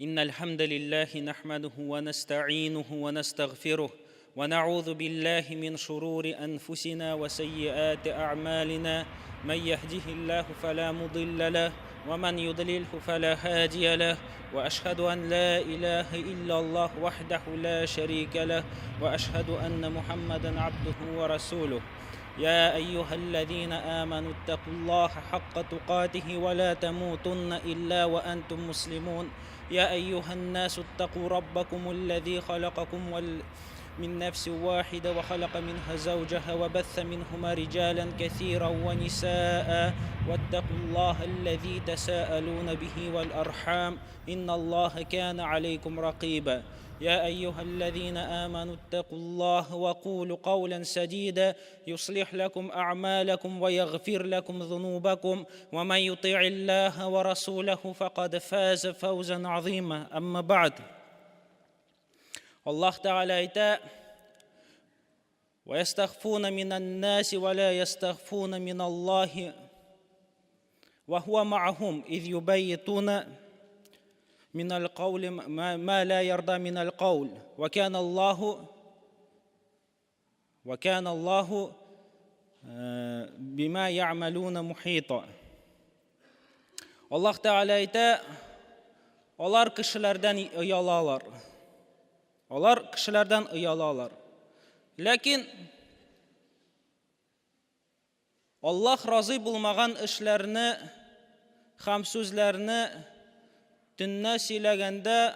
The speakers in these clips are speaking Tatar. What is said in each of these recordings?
إن الحمد لله نحمده ونستعينه ونستغفره ونعوذ بالله من شرور أنفسنا وسيئات أعمالنا من يهده الله فلا مضل له ومن يضلله فلا هادي له وأشهد أن لا إله إلا الله وحده لا شريك له وأشهد أن محمدا عبده ورسوله يا أيها الذين آمنوا اتقوا الله حق تقاته ولا تموتن إلا وأنتم مسلمون يا أيها الناس اتقوا ربكم الذي خلقكم من نفس واحدة وخلق منها زوجها وبث منهما رجالا كثيرا ونساء واتقوا الله الذي تساءلون به والأرحام إن الله كان عليكم رقيبا يا أيها الذين آمنوا اتقوا الله وقولوا قولا سديدا يصلح لكم أعمالكم ويغفر لكم ذنوبكم ومن يطيع الله ورسوله فقد فاز فوزا عظيما أما بعد الله تعالى ayta ويستخفون من الناس ولا يستخفون من الله وهو معهم إذ يبيتون من القول ما لا يرضى من القول وكان الله بما يعملون محيطا. Allah Teala ayta, onlar kişilerden uyalalar. Onlar kişilerden uyalalar. Lakin Allah razı bulmagan işlerini, ham sözlerini tünne söyləyəndə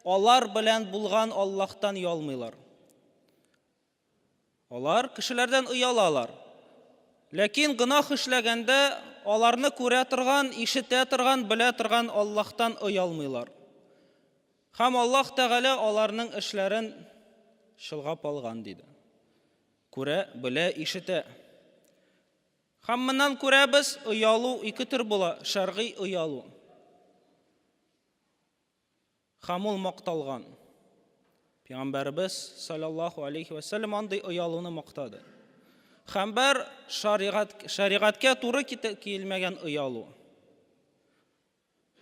onlar bilen bulgan Allah'tan uyalmıyorlar. Onlar kişilerden uyalalar. Lakin günah işləyəndə onlarını көрә торган, ишетә торган, белә торган Allah'tan uyalmıyorlar. Ham Allah Teala onlarның эшләрен шылгап алган диде. Күрә, белә, ишетә. Ham моннан күрәбез, уялу ике төр була, шәргый уялу. Ham ул макталган. Пәйгамбәрбез саллаллаху алейхи ва саллям андый уялуны мактады. Ham бер шариғатка туры килмәгән уялу.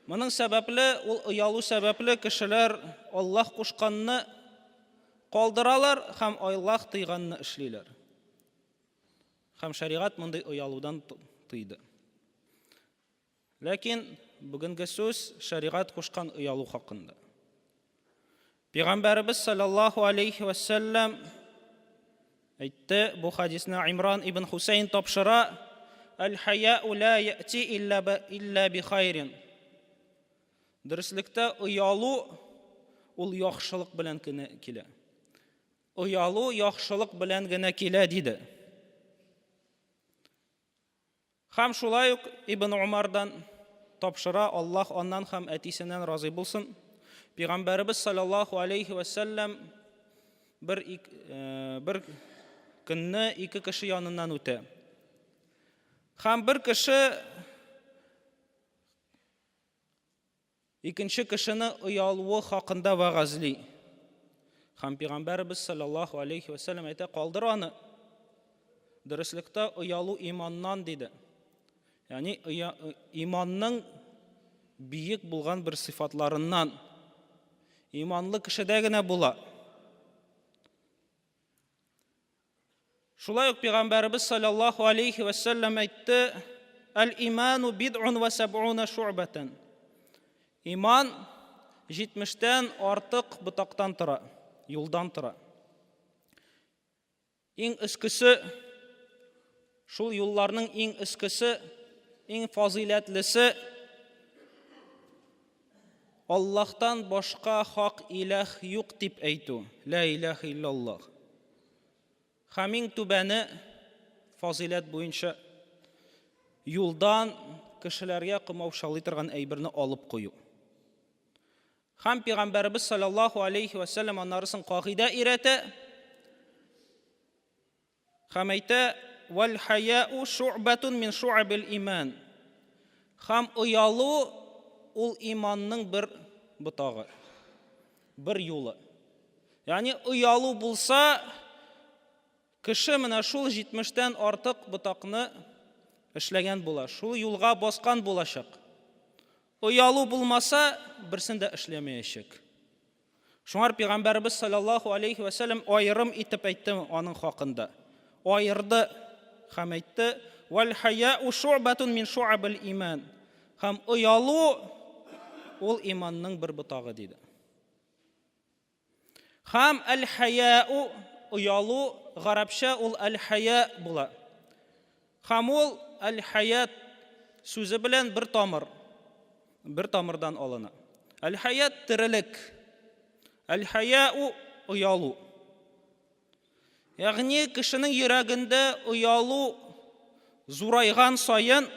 Моның сәбәпле, ул уялу сәбәпле кешеләр Аллаһ кушканны калдыралар һәм Аллаһ тыйганны эшлиләр. Һәм шариғат мондый уялудан тыйды. Ләкин бүгенге сүз шариғат кушкан уялу хакында. Пәйгамбәрбез саллаллаху алейхи ва саллям әйтте, бу хадисны Имран ибн Хусейн тапшыра: "Аль-хаяу ла яти илля би хайрин." Дөреслектә уялу ул яхшылык белән генә килә. Уялу яхшылык белән генә килә диде. Һәм шулай ук Ибн Умардан тапшыра, Аллаһ аннан һәм әтисеннән разый булсын. Пәйгамбәрбез саллаллаху алейхи ва саллям бер көнне ике кеше яныннан үтә. Һәм бер кеше икенче кешене уялуы хакында вагазли. Һәм Пәйгамбәрбез саллаллаху алейхи ва саллям әйтә, калдыр аны. Дөреслектә уялу иманнан диде. Ягъни иманның биек булган бер сыйфатларыннан. Иманлы кешедә генә була. Шулай ук Пәйгамбәрбез саллаллаху алейхи ва саллям әйтте: "Аль-иману бид'ун ва саб'уна шу'батан." Иман 70-тән артык бутактан тора, юлдан тора. Иң эскесе, шул юлларның иң эскесе, иң фазилатлысы Аллаһтан башка хак илаһ юк дип әйтү. Ла илаһа иллаллаһ. Һәм иң түбәне фазилат буенча юлдан кешеләргә кымаушалый торган әйберне алып кую. Һәм Пәйгамбәрбез саллаллаху алейхи ва саллям аннарысын кагыйдә өйрәтә. Һәм әйтә: "Вал хаяу шу'батун мин шу'абил иман." Һәм уялу ул иманның бер бутагы, бер юлы. Ягъни уялу булса, кеше менә шул 70-тән артык бутакны эшләгән була, шул юлга баскан булачак. Оялу булмаса, берсен дә эшләмәячәк. Шуңар Пәйгамбәрбез саллаллаху алейхи ва саллям айрым итеп әйтте аның хакында. Айырды һәм әйтте: "Вал хаяу шу'батун мин шу'абил иман." Һәм оялу ул иманның бер ботагы диде. Һәм әл-хаяу оялу гарәпчә ул әл-хая була. Һәм ул әл-хаят сүзе белән бер тамырдан алына. Әл-хаят тирелек. Әл-хаяу оялу. Ягъни кешенең йөрәгендә оялу зурайган саен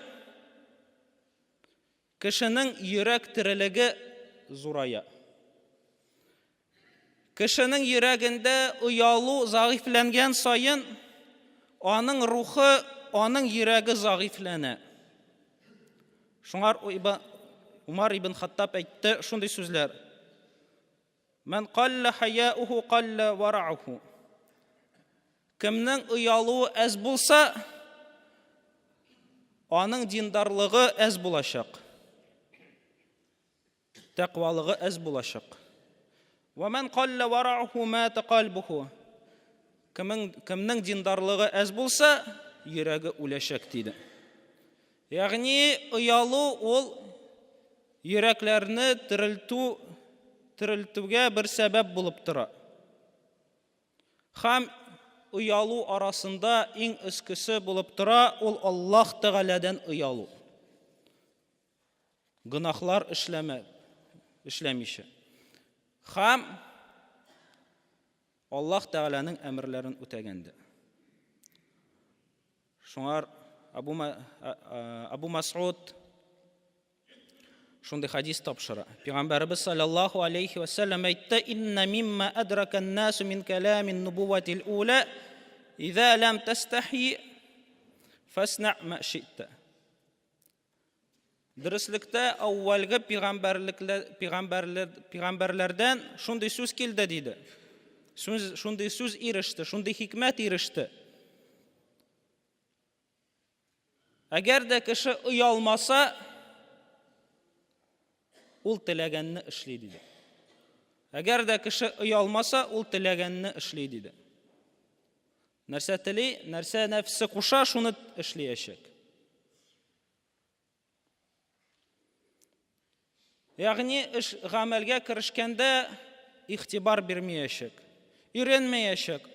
кешенең йөрәк тирелеге зурая. Кешенең йөрәгендә оялу загыйфләнгән саен аның рухы, аның йөрәге загыйфләнә. Шуңар Умар ибн Хаттаб әйтте шундый сүзләр: "Ман қалла хаяуху қалла варa'уху." Кемнең оялуы әз булса, аның диндарлыгы әз булачак. Тәкъвалыгы әз булачак. "Ва ман қалла варa'уху мата қалбуху." Кемнең диндарлыгы әз булса, йөрәге үләчәк диде. Ягъни оялу ул йөрәкләрне терелтүгә бер сәбәп булып тора. Һәм оялу арасында иң өскесе булып тора ул Аллаһ Тәгаләдән оялу. Гынахлар эшләмичә. Һәм Аллаһ Тәгаләнең әмерләрен үтәгәндә. Шуңар Абу Мас'уд шундый хадис тапшыра. Пәйгамбәрбез саллаллаху алейхи ва саллям әйтте: "Инна мимма адрака ан-насу мин каламин нубуватил ула, иза лам тастахи фасна' ма ши'та." Дөреслектә аввалгы пәйгамбәрләрдән шундый сүз килде диде. Шундый сүз иреште, шундый хикмәт иреште. Әгәр дә кеше уялмаса, ул теләгәнне эшли диде. Әгәр дә кеше уялмаса, ул теләгәнне эшли диде. Нәрсә тели, нәрсә нәфсе куша, шуны эшләячәк. Ягъни эш гамәлгә керешкәндә игътибар бирмәячәк, өйрәнмәячәк.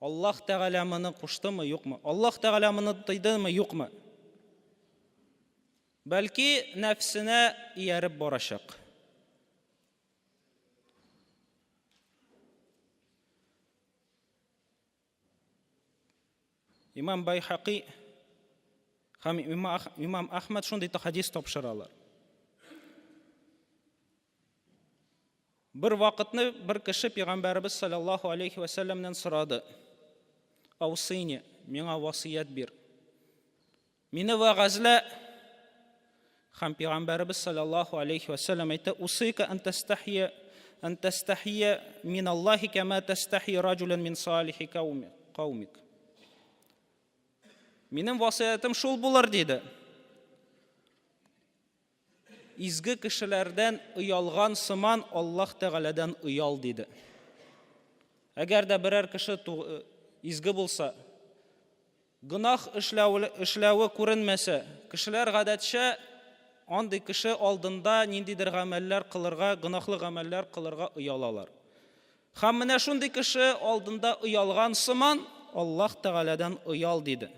Аллаһ Тәгалә моны куштымы, юкмы? Аллаһ Тәгалә моны тыйдымы, юкмы? Бәлки нәфсенә ияреп барачак. Имам Байхақи һәм Имам Ахмад шундый хадис тапшыралар. Бер вакытны бер кеше Пәйгамбәрбез саллаллаху алейхи ва саллямнан сорады: "Аусыйни, миңа васыят бир. Мине вәгазлә." Һәм Пәйгамбәрбез саллаллаху алейхи ва саллям әйтте: "Усыйка ан тастахия мин Аллаһи кама тастахи раҗулан мин салихи каумик." Минем васыятым шул булыр диде. Изге кешеләрдән уялган сыман Аллаһ Тәгаләдән уял диде. Әгәр дә берәр кеше изге булса, гынах эшләве күренмәсә, кешеләр гадәтчә андый кеше алдында ниндидер гамәлләр кылырга, гынахлы гамәлләр кылырга уялалар. Һәм менә шундый кеше алдында уялган сыман Аллаһ Тәгаләдән уял диде.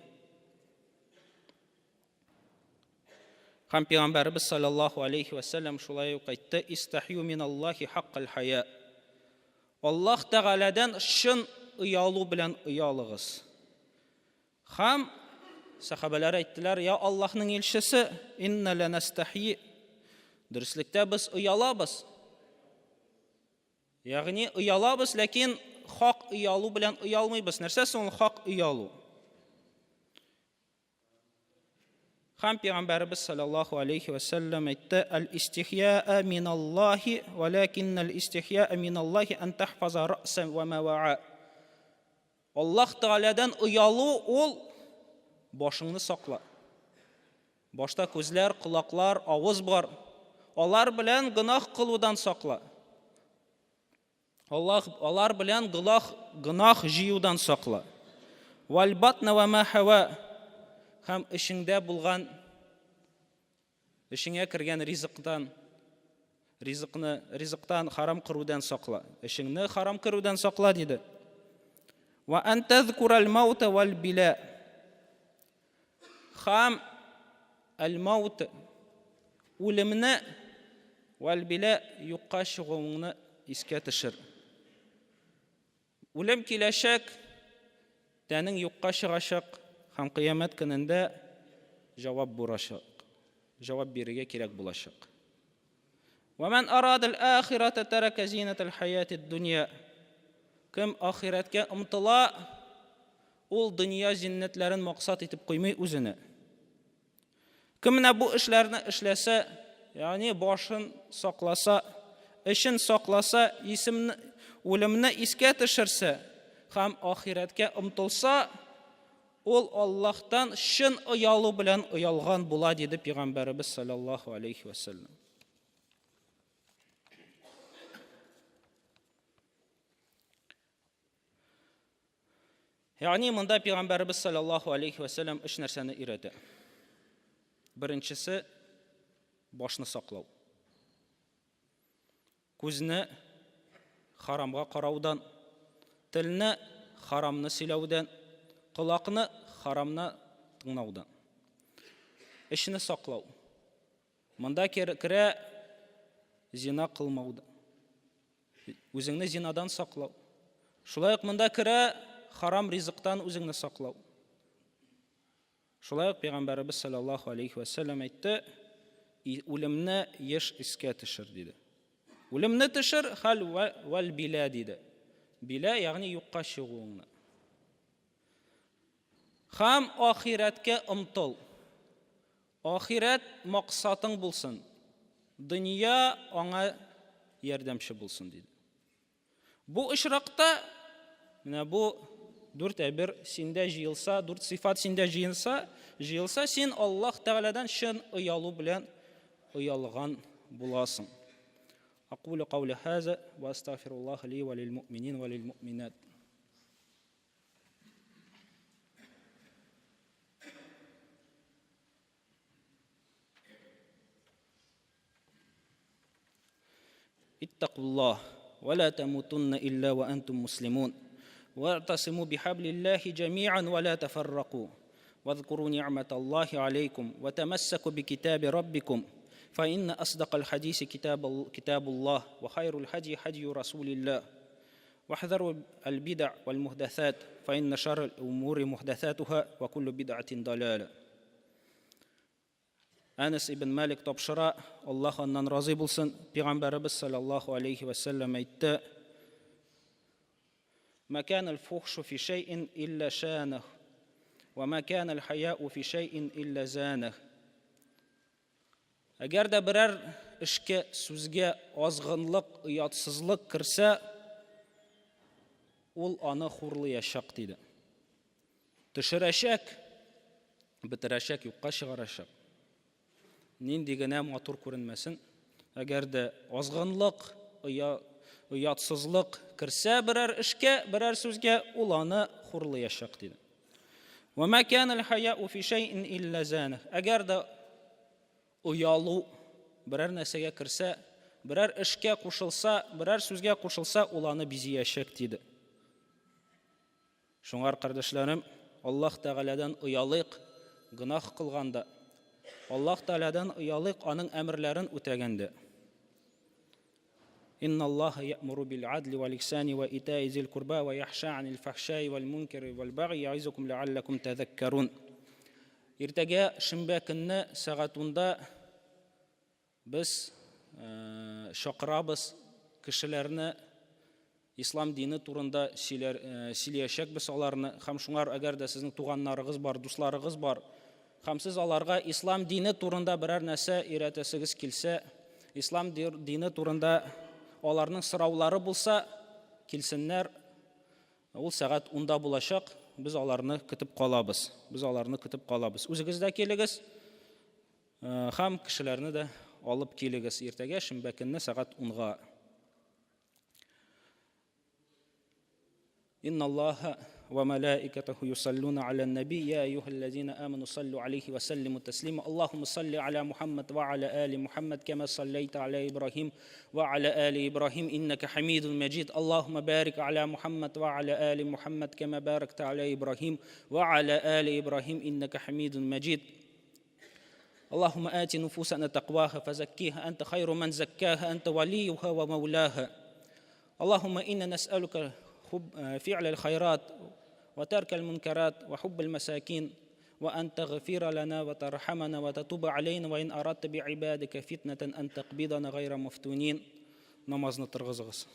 Һәм Пәйгамбәрбез саллаллаху алейхи ва саллям шулай ук әйтте: "Истахью мин Аллаһи хаққал хая." Аллаһ Тәгаләдән шын уялу белән уялыгыз. Һәм сахабалар әйттеләр: "Я Аллаһның илчесе, инна ланастахи." Дөреслектә без уялабыз. Ягъни уялабыз, ләкин хак уялу белән уялмыйбыз. Нәрсә соң хак уялу? Һәм Пәйгамбәрбез саллаллаху алейхи ва саллям әйтте: "Ал-истихяа мин Аллаһи, валакин ал-истихяа мин Аллаһи ан тахфаза рa'сан ва ма ва'a." Аллаһ Тәгаләдән уялу ул башыңны сакла. Башта күзләр, колаклар, авыз бар. Алар белән гынах кылудан сакла. Алар белән гынах җыюдан сакла. Вал батна ва ма хава, һәм ишеңдә булган, ишеңә кергән ризыктан харам кырудан сакла. Ишеңне харам кырудан сакла диде. Ва ан тазкурал маута вал била, һәм ал-маут, үлемне, вал била, юкка чыгуыңны искә төшер. Үлем киләчәк, тәнең юкка чыгачак, һәм кыямәт көнендә җавап бирергә кирәк булачак. Ва ман арада ал-ахирата тарака зинатал хаяти ад-дунья, кем ахираткә омтыла, ул дөнья зиннәтләрен максат итеп куймый үзенә. Кем менә бу эшләрне эшләсә, ягъни башын сакласа, эшен сакласа, үлемне искә төшерсә, һәм ахираткә омтылса, ул Аллаһтан шын оялу белән оялган була, диде Пәйгамбәрбез саллаллаһу алейхи ва саллям. Ягъни монда Пәйгамбәрбез саллаллаһу алейхи ва саллям өч нәрсәне өйрәтә. Беренчесе башны саклау. Күзне харамга караудан, телне харамны сөйләүдән, колакны харамны тыңлаудан. Эшне саклау. Монда керә зина кылмаудан. Үзеңне зинадан саклау. Шулай ук монда керә харам ризыктан үзеңне саклау. Шулай ук Пәйгамбәрбез саллаллаһу алейхи ва саллям әйтте, үлемне еш искә төшер диде. Үлемне төшер, хәл вал била диде. Била ягъни юкка чыгуыңны. Һәм ахираткә омтыл. Ахират максатың булсын. Дөнья аңа ярдәмче булсын диде. Бу ишракта, менә бу дүрт әйбер синдә җыелса, дүрт сифат синдә җыелса, син Аллаһ Тәгаләдән шын оялу белән оялган буласың. أقول قولي هذا وأستغفر الله لي وللمؤمنين وللمؤمنات. اتقوا الله ولا تموتن إلا وأنتم مسلمون واعتصموا بحبل الله جميعا ولا تفرقوا واذكروا نعمة الله عليكم وتمسكوا بكتاب ربكم فإن أصدق الحديث كتاب الله وخير الهدي هدي رسول الله واحذروا البدع والمحدثات فإن شر الأمور محدثاتها وكل بدعة ضلالة. Әнес ибн Малик тапшыра, Аллаһ аннан разый булсын, Пәйгамбәрбез саллаллаһу алейхи ва саллям әйтте: "Ма кана ал-фухшу фи шай'ин илля шанах, ва ма кана ал-хая'у фи шай'ин илля занах." Әгәр дә берәр эшкә, сүзгә азгынлык, уятсызлык кирсә, ул аны хурлыячак диде. Төшерәчәк, битерәчәк, юкка чыгарачак. Нинди генә матур күренмәсен, әгәр дә азгынлык, уятсызлык кирсә берәр эшкә, берәр сүзгә, ул аны хурлыячак диде. Ва ма кана ал-хая'у фи шай'ин илля занах. Әгәр дә уялу берәр нәрсәгә кирсә, берәр эшкә кушылса, берәр сүзгә кушылса, ул аны бизиячәк диде. Шуңар кардәшләрем, Аллаһ Тәгаләдән уялыйк, гынах кылганда. Аллаһ Тәгаләдән уялыйк, аның әмерләрен үтәгәндә. Инна Аллаһа я'муру бил-'адли вал-ихсани ва ита'i зил курба ва яхша 'анил фахша'i вал-мункари вал-багъи я'изукум ла'аллакум тадhakkarun. Иртәгә шимбә көнне сәгатендә без шакырабыз кешеләрне ислам дине турында сөйләячәкбез аларны. Һәм шуңар әгәр дә сезнең туганнарыгыз бар, дусларыгыз бар, һәм сез аларга ислам дине турында берәр нәрсә өйрәтәсегез килсә, ислам дине турында аларның сораулары булса, килсеннәр. Ул сәгать 10-да булачак. Без аларны көтеп калабыз. Үзегез дә килегез. Хам кішілеріні де алып келегіз ертеге шымбәкінні сағат 10-ға. Инна Аллаха ва малаикатаху юсаллуна аля наби, я айюха аллазина аману саллу алейхи ва саллиму таслима. Аллахумма салли аля Мухаммад ва аля али Мухаммад, кама саллайта аля Ибрахим ва аля али Ибрахим, иннака хамидун маджид. Аллахумма барик аля Мухаммад ва аля али Мухаммад, кама баракта аля Ибрахим ва аля али Ибрахим, иннака хамидун маджид. اللهم آت نفوسنا تقواها فزكيها أنت خير من زكاها أنت وليها ومولاها. اللهم إنا نسألك فعل الخيرات وترك المنكرات وحب المساكين، وأن تغفر لنا وترحمنا وتتوب علينا، وإن أردت بعبادك فتنة أن تقبضنا غير مفتونين. نمازنا ترغزغز.